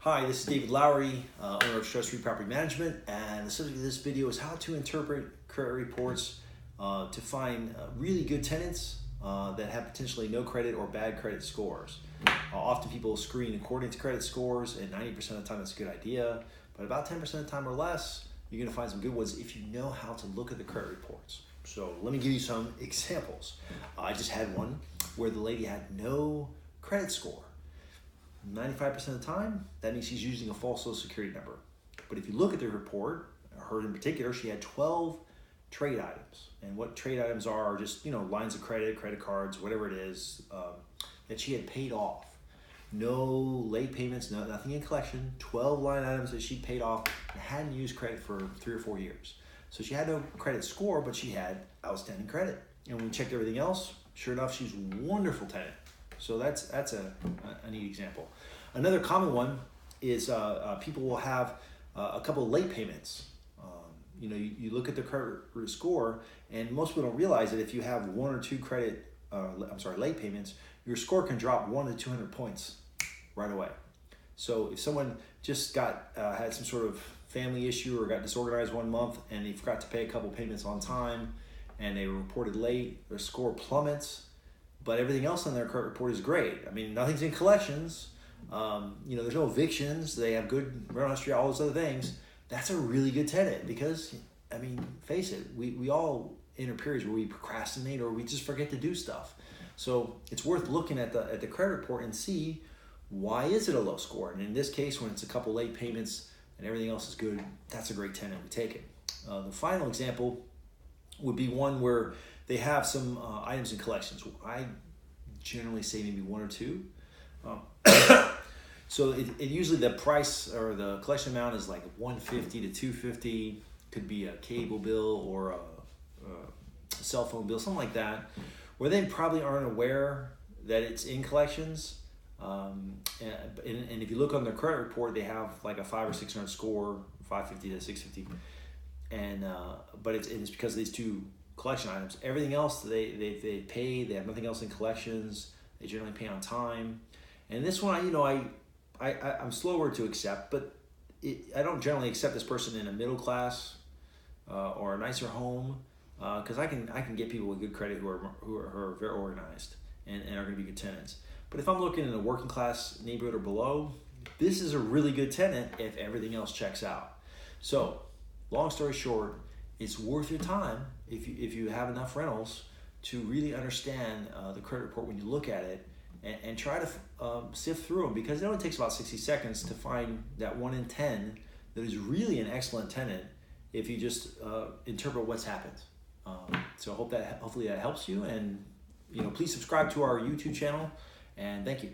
Hi, this is David Lowery, owner of Stress-Free Property Management, and the subject of this video is how to interpret credit reports to find really good tenants that have potentially no credit or bad credit scores. Often people screen according to credit scores, and 90% of the time that's a good idea, but about 10% of the time or less, you're going to find some good ones if you know how to look at the credit reports. So let me give you some examples. I just had one where the lady had no credit score. 95% of the time, that means she's using a false social security number. But if you look at the report, her in particular, she had 12 trade items. And what trade items are just, lines of credit, credit cards, whatever it is, that she had paid off. No late payments, nothing in collection, 12 line items that she paid off and hadn't used credit for 3 or 4 years. So she had no credit score, but she had outstanding credit. And when we checked everything else, sure enough, she's a wonderful tenant. So that's a neat example. Another common one is people will have a couple of late payments. You look at the credit score, and most people don't realize that if you have 1 or 2 late payments, your score can drop 100 to 200 points right away. So if someone just had some sort of family issue or got disorganized one month and they forgot to pay a couple payments on time and they were reported late, their score plummets. But everything else on their credit report is great. I mean, nothing's in collections. There's no evictions. They have good rental history, all those other things. That's a really good tenant because, face it, we all enter periods where we procrastinate or we just forget to do stuff. So it's worth looking at the credit report and see why is it a low score. And in this case, when it's a couple late payments and everything else is good, that's a great tenant. We take it. The final example would be one where they have some items in collections. I generally say maybe 1 or 2. So it usually the price or the collection amount is like $150 to $250. Could be a cable bill or a cell phone bill, something like that, where they probably aren't aware that it's in collections. And if you look on their credit report, they have like a 500 or 600 score, 550 to 650, but it's because of these 2 collection items. Everything else they pay. They have nothing else in collections. They generally pay on time. And this one, I'm slower to accept, but I don't generally accept this person in a middle class or a nicer home because I can get people with good credit who are very organized and are going to be good tenants. But if I'm looking in a working class neighborhood or below, this is a really good tenant if everything else checks out. So, long story short, it's worth your time if you have enough rentals to really understand the credit report when you look at it and try to sift through them, because it only takes about 60 seconds to find that 1 in 10 that is really an excellent tenant if you just interpret what's happened. So hopefully that helps you, and please subscribe to our YouTube channel, and thank you.